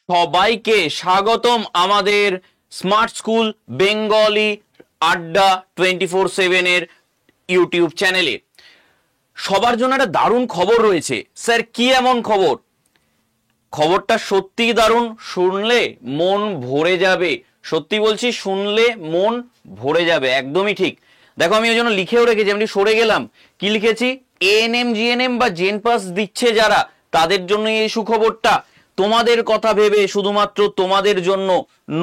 সবাইকে স্বাগতম আমাদের স্মার্ট স্কুল বেঙ্গলি আড্ডা 24/7 এর ইউটিউব চ্যানেলে। সবার জন্য একটা দারুণ খবর রয়েছে। স্যার কি এমন খবর? খবরটা সত্যিই দারুণ, শুনলে মন ভরে যাবে। সত্যি বলছি, শুনলে মন ভরে যাবে, একদমই ঠিক। দেখো, আমি ওই জন্য লিখেও রেখেছি, আমি সরে গেলাম। কি লিখেছি? এএনএম জিএনএম বা জেন পাস দিচ্ছে যারা, তাদের জন্য এই সুখবরটা। তোমাদের কথা ভেবে শুধুমাত্র তোমাদের জন্য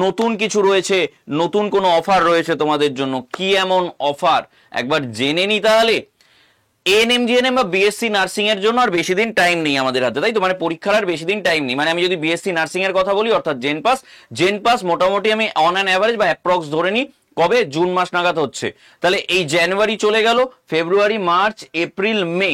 নতুন কিছু রয়েছে, নতুন কোনো অফার রয়েছে তোমাদের জন্য। কি এমন অফার একবার জেনে নি তাহলে। এএনএম জিএনএম বা বিএসসি নার্সিং এর জন্য আর বেশি দিন টাইম নেই আমাদের হাতে, তাই তো? মানে পরীক্ষার আর বেশি দিন টাইম নেই। মানে আমি যদি বিএসসি নার্সিং এর কথা বলি, অর্থাৎ জেন পাস মোটামুটি আমি অন অ্যান অ্যাভারেজ বা অ্যাপ্রক্স ধরে নিই কবে, জুন মাস নাগাদ হচ্ছে। তাহলে এই জানুয়ারি চলে গেল, ফেব্রুয়ারি, মার্চ, এপ্রিল, মে,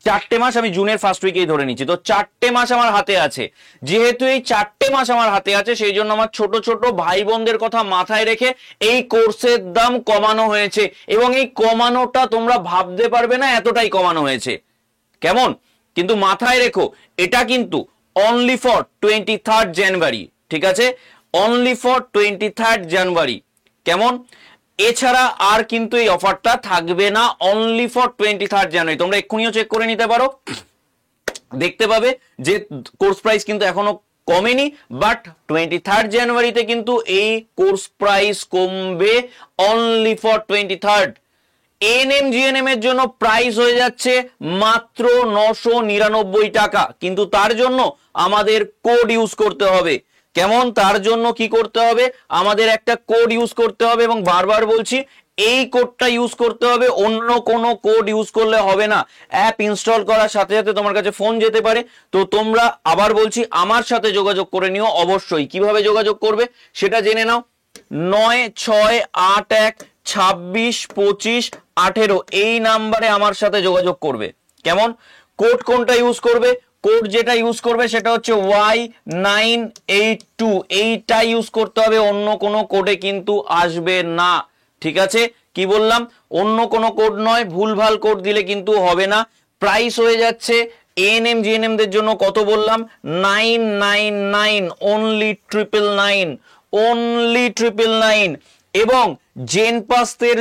4টে মাস আমি জুনের ফার্স্ট উইকেই ধরে নিচ্ছি। তো 4টে মাস আমার হাতে আছে। যেহেতু এই 4টে মাস আমার হাতে আছে, সেই জন্য আমার ছোট ছোট ভাই বোনদের কথা মাথায় রেখে এই কোর্সের দাম কমানো হয়েছে। এবং এই কমানোটা তোমরা ভাবতে পারবে না, এতটাই কমানো হয়েছে। কেমন? কিন্তু মাথায় রেখো, এটা কিন্তু অনলি ফর 23 জানুয়ারি, ঠিক আছে? অনলি ফর 23 জানুয়ারি। কেমন? এছাড়া আর কিন্তু এই অফারটা থাকবে না, অনলি ফর 23 জানুয়ারি। তোমরা এক্ষুনিও চেক করে নিতে পারো, দেখতে পাবে যে কোর্স প্রাইস কিন্তু এখনো কমেনি, বাট 23 জানুয়ারিতে কিন্তু এই কোর্স প্রাইস কমবে অনলি ফর 23। এএনএম জিএনএম এর জন্য প্রাইস হয়ে যাচ্ছে মাত্র 999 টাকা, কিন্তু তার জন্য আমাদের কোড ইউজ করতে হবে। কেমন? তার জন্য কি করতে হবে? আমাদের একটা কোড ইউজ করতে হবে, এবং বারবার বলছি এই কোডটা ইউজ করতে হবে, অন্য কোনো কোড ইউজ করলে হবে না। অ্যাপ ইনস্টল করার সাথে সাথে তোমার কাছে ফোন যেতে পারে। তো তোমরা, আবার বলছি, আমার সাথে যোগাযোগ করে নিও অবশ্যই। কিভাবে যোগাযোগ করবে সেটা জেনে নাও। 9681262518 এই নাম্বারে আমার সাথে যোগাযোগ করবে। কেমন? কোড কোনটা ইউজ করবে? কোড যেটা ইউজ করবে সেটা হচ্ছে Y982, এইটা ইউজ করতে হবে, অন্য কোনো কোডে কিন্তু আসবে না। ঠিক আছে? কি বললাম? অন্য কোনো কোড নয়, ভুলভাল কোড দিলে কিন্তু হবে না। প্রাইস হয়ে যাচ্ছে এএনএম জিএনএম দের জন্য কত বললাম? 999, অনলি 999, অনলি 999। এবং জেন পাসদের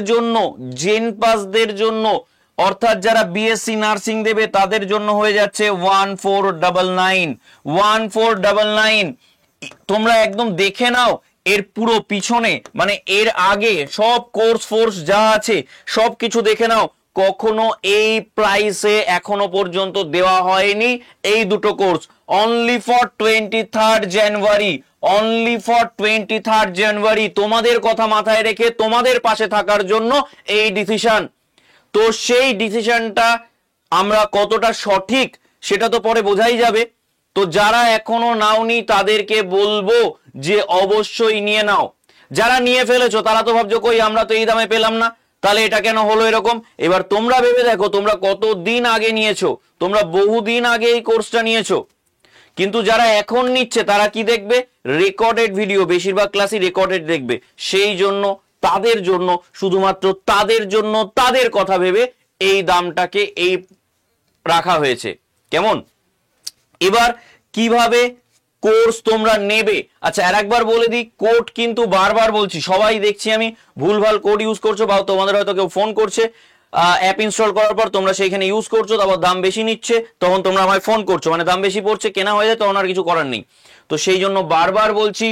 জন্য অর্থাৎ যারা বিএসসি নার্সিং দেবে তাদের জন্য হয়ে যাচ্ছে 1499, 1499। তোমরা একদম দেখে নাও এর পুরো পিছনে, মানে এর আগে সব কোর্স ফোর্স যা আছে সব কিছু দেখে নাও। কখনো এই প্রাইসে এখনো পর্যন্ত দেওয়া হয়নি এই দুটো course. Only for 23 January, only for 23 জানুয়ারি। তোমাদের কথা মাথায় রেখে তোমাদের পাশে থাকার জন্য এই ডিসিশন। তো সেই ডিসিশনটা আমরা কতটা সঠিক সেটা তো পরে বোঝাই যাবে। তো যারা এখনো নাওনি তাদেরকে বলবো যে অবশ্যই নিয়ে নাও। যারা নিয়ে ফেলেছো তারা তো ভাবছো কই আমরা তো এই দামে পেলাম না, তাহলে এটা কেন হলো এরকম। এবার তোমরা ভেবে দেখো, তোমরা কতদিন আগে নিয়েছো, তোমরা বহুদিন আগে এই কোর্সটা নিয়েছো। কিন্তু যারা এখন নিচ্ছে তারা কি দেখবে? রেকর্ডেড ভিডিও, বেশিরভাগ ক্লাসই রেকর্ডেড দেখবে। সেই জন্য তাদের জন্য, শুধুমাত্র তাদের জন্য, তাদের কথা ভেবে এই দামটাকে এই রাখা হয়েছে। কেমন? এবার কিভাবে কোর্স তোমরা নেবে? আচ্ছা, আর একবার বলে দিই, কোড কিন্তু বারবার বলছি, সবাই দেখছি আমি ভুলভাল কোড ইউজ করছো, বা তোমাদের হয়তো কেউ ফোন করছে অ্যাপ ইনস্টল করার পর, তোমরা সেইখানে ইউজ করছো, তারপর দাম বেশি নিচ্ছে, তখন তোমরা আমায় ফোন করছো, মানে দাম বেশি পড়ছে, কেনা হয়ে যায়, তখন আর কিছু করার নেই। তো সেই জন্য বারবার বলছি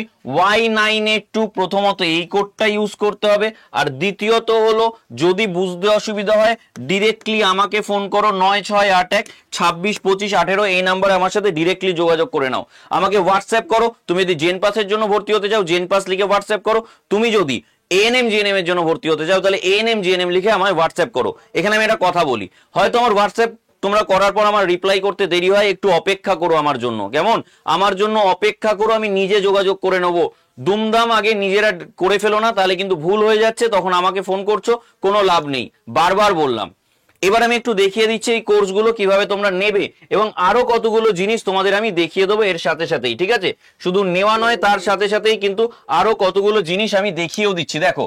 Y982 প্রথমত এই কোডটা ইউজ করতে হবে। আর দ্বিতীয়ত হলো, যদি বুঝতে অসুবিধা হয় ডিরেক্টলি আমাকে ফোন করো, 9681262518 এই নাম্বারে আমার সাথে ডিরেক্টলি যোগাযোগ করে নাও। আমাকে হোয়াটসঅ্যাপ করো। তুমি যদি জেন পাসের জন্য ভর্তি হতে চাও, জেন পাস লিখে হোয়াটসঅ্যাপ করো। তুমি যদি এএনএম জিএনএম এর জন্য ভর্তি হতে চাও, তাহলে এএনএম জিএনএম লিখে আমায় হোয়াটসঅ্যাপ করো। এখানে আমি একটা কথা বলি, হয়তো আমার হোয়াটসঅ্যাপ তোমরা করার পর আমার রিপ্লাই করতে দেরি হয়, একটু অপেক্ষা করো আমার জন্য। কেমন? আমার জন্য অপেক্ষা করো, আমি নিজে যোগাযোগ করে নেবো। দুমদাম আগে নিজেরা করে ফেলো না, তাহলে কিন্তু ভুল হয়ে যাচ্ছে, তখন আমাকে ফোন করছো, কোনো লাভ নেই। বারবার বললাম। এবার আমি একটু দেখিয়ে দিচ্ছি এই কোর্সগুলো কিভাবে তোমরা নেবে, এবং আরো কতগুলো জিনিস তোমাদের আমি দেখিয়ে দেবো এর সাথে সাথেই। ঠিক আছে? শুধু নেওয়া নয়, তার সাথে সাথেই কিন্তু আরো কতগুলো জিনিস আমি দেখিয়েও দিচ্ছি। দেখো,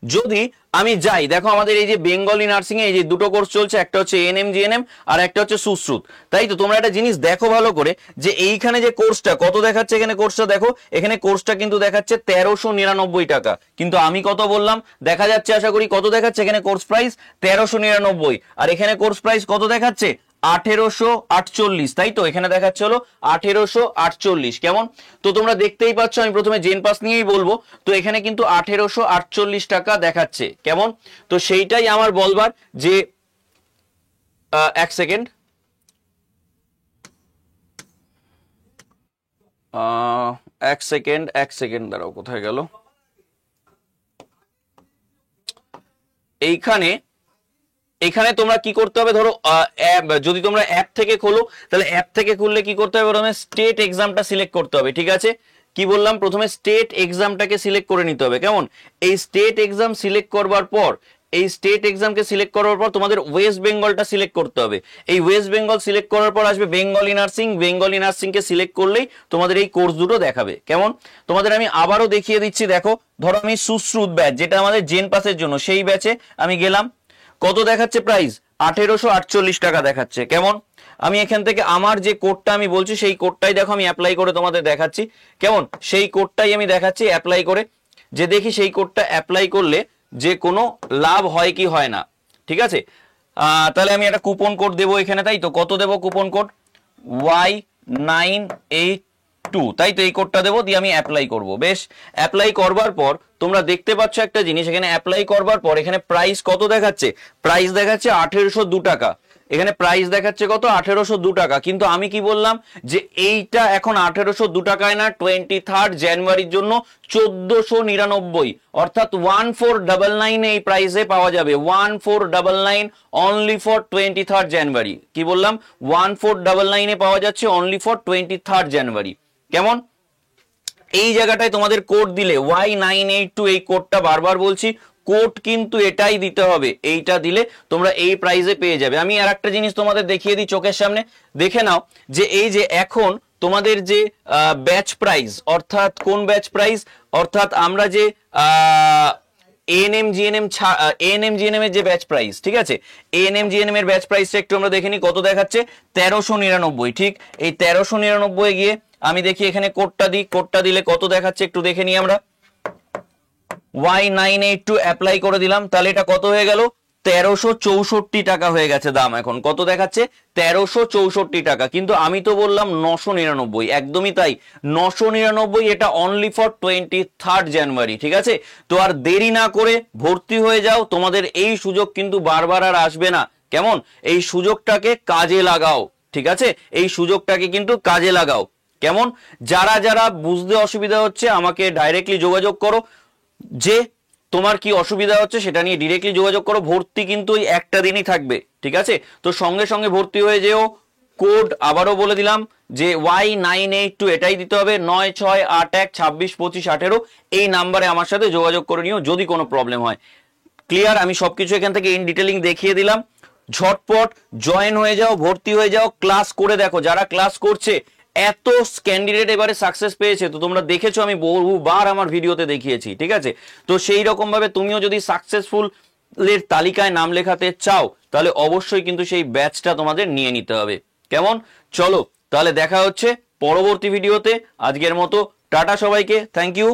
যদি আমি যাই, দেখো আমাদের এই যে বেঙ্গলি নার্সিং এ এই যে দুটো কোর্স চলছে, একটা হচ্ছে এএনএম জিএনএম আর একটা হচ্ছে সুশ্রুত, তাই তো? তোমরা একটা জিনিস দেখো ভালো করে, যে এইখানে যে কোর্সটা কত দেখাচ্ছে, এখানে কোর্সটা দেখো, এখানে কোর্সটা কিন্তু দেখাচ্ছে 1399 টাকা, কিন্তু আমি কত বললাম দেখা যাচ্ছে, আশা করি কত দেখাচ্ছে এখানে কোর্স প্রাইস 1399, আর এখানে কোর্স প্রাইস কত দেখাচ্ছে 1848, তাই তো? এখানে দেখাচ্ছে হলো 1848, কেমন? তো তোমরা দেখতেই পাচ্ছ, আমি প্রথমে জেন পাস নিয়েই বলবো, তো এখানে কিন্তু 1848 টাকা দেখাচ্ছে, কেমন? তো সেইটাই আমার বলবার যে এক সেকেন্ড, এক সেকেন্ড দাঁড়াও, কোথায় গেল? এইখানে তোমরা কি করতে হবে, ধরো যদি তোমরা অ্যাপ থেকে খোলো, তাহলে অ্যাপ থেকে খুললে কি করতে হবে, প্রথমে স্টেট এক্সামটা সিলেক্ট করতে হবে, ঠিক আছে? কি বললাম, প্রথমে স্টেট এক্সামটাকে সিলেক্ট করে নিতে হবে, কেমন? এই স্টেট এক্সাম সিলেক্ট করবার পর, এই স্টেট এক্সামকে সিলেক্ট করার পর তোমাদের ওয়েস্ট বেঙ্গলটা সিলেক্ট করতে হবে। এই ওয়েস্ট বেঙ্গল সিলেক্ট করার পর আসবে বেঙ্গলি নার্সিং, বেঙ্গলি নার্সিংকে সিলেক্ট করলেই তোমাদের এই কোর্স দুটো দেখাবে, কেমন? তোমাদের আমি আবারও দেখিয়ে দিচ্ছি, দেখো ধরো আমি সুশ্রুত ব্যাচ, যেটা আমাদের জেন পাসের জন্য, সেই ব্যাচে আমি গেলাম, কত দেখাচ্ছে প্রাইস 1848 টাকা দেখাচ্ছে, কেমন? আমি এখান থেকে আমার যে কোডটা আমি বলছি সেই কোডটাই দেখো আমি অ্যাপ্লাই করে তোমাদের দেখাচ্ছি, কেমন? সেই কোডটাই আমি দেখাচ্ছি অ্যাপ্লাই করে, যে দেখি সেই কোডটা অ্যাপ্লাই করলে যে কোনো লাভ হয় কি হয় না, ঠিক আছে? তাহলে আমি একটা কুপন কোড দেবো এখানে, তাই তো? কত দেবো কুপন কোড? Y982, তাই তো? এই কোডটা দেবো, দিয়ে আমি অ্যাপ্লাই করব। বেশ, অ্যাপ্লাই করবার পর তোমরা দেখতে পাচ্ছ একটা জিনিস, এখানে অ্যাপ্লাই করবার পর এখানে প্রাইস কত দেখাচ্ছে? প্রাইস দেখাচ্ছে 1802 টাকা, এখানে প্রাইস দেখাচ্ছে কত? 1802 টাকা, কিন্তু আমি কি বললাম, যে এইটা এখন 1802 টাকায় না, 23 জানুয়ারির জন্য 1499, অর্থাৎ 1499 এই প্রাইসে পাওয়া যাবে, 1499 অনলি ফর 23 জানুয়ারি। কি বললাম? 1499 পাওয়া যাচ্ছে অনলি ফর 23 জানুয়ারি, কেমন? এই জায়গাটায় তোমাদের কোড দিলে Y982, এই কোডটা বারবার বলছি, কোড কিন্তু এটাই দিতে হবে, এইটা দিলে তোমরা এই প্রাইসে পেয়ে যাবে। আমি আর একটা জিনিস তোমাদের দেখিয়ে দিই চোখের সামনে, দেখে নাও, যে এই যে এখন তোমাদের যে ব্যাচ প্রাইস, অর্থাৎ কোন ব্যাচ প্রাইস, অর্থাৎ আমরা যে এএনএম জিএনএম এর যে ব্যাচ প্রাইস, ঠিক আছে? এএনএম জিএনএম এর ব্যাচ প্রাইসটা একটু আমরা দেখে নিই, কত দেখাচ্ছে 1399, ঠিক? এই 1399 গিয়ে আমি দেখি এখানে কোডটা দিই, কোডটা দিলে কত দেখাচ্ছে একটু দেখে নিই আমরা। Y982 অ্যাপ্লাই করে দিলাম, তাহলে এটা কত হয়ে গেল? 1364 টাকা হয়ে গেছে দাম, এখন কত দেখাচ্ছে? 1364 টাকা, কিন্তু আমি তো বললাম 999, একদমই তাই, 999, এটা অনলি ফর 23 জানুয়ারি, ঠিক আছে? তো আর দেরি না করে ভর্তি হয়ে যাও, তোমাদের এই সুযোগ কিন্তু বারবার আর আসবে না, কেমন? এই সুযোগটাকে কাজে লাগাও, ঠিক আছে? এই সুযোগটাকে কিন্তু কাজে লাগাও, কেমন? যারা যারা বুঝতে অসুবিধা হচ্ছে আমাকে ডাইরেক্টলি যোগাযোগ করো, যে তোমার কি অসুবিধা হচ্ছে সেটা নিয়ে ডিরেক্টলি যোগাযোগ করো। ভর্তি কিন্তু ওই একটা দিনই থাকবে, ঠিক আছে? তো সঙ্গে সঙ্গে ভর্তি হয়ে যেও। কোড আবারও বলে দিলাম, যে Y982 এটাই দিতে হবে, 9681262518, এই নাম্বারে আমার সাথে যোগাযোগ করে নিও যদি কোনো প্রবলেম হয়। ক্লিয়ার? আমি সবকিছু এখান থেকে ইন ডিটেলিং দেখিয়ে দিলাম, ঝটপট জয়েন হয়ে যাও, ভর্তি হয়ে যাও, ক্লাস করে দেখো। যারা ক্লাস করছে, এত ক্যান্ডিডেট এবারে সাকসেস পেয়েছে, তো তোমরা দেখেছো, আমি বহুবার আমার ভিডিওতে দেখিয়েছি, ঠিক আছে? তো সেই রকম ভাবে তুমিও যদি সাকসেসফুল এর তালিকায় নাম লেখাতে চাও, তাহলে অবশ্যই কিন্তু সেই ব্যাচটা তোমাদের নিয়ে নিতে হবে, কেমন? চলো তাহলে দেখা হচ্ছে পরবর্তী ভিডিওতে। আজকের মতো টাটা সবাইকে, থ্যাংক ইউ।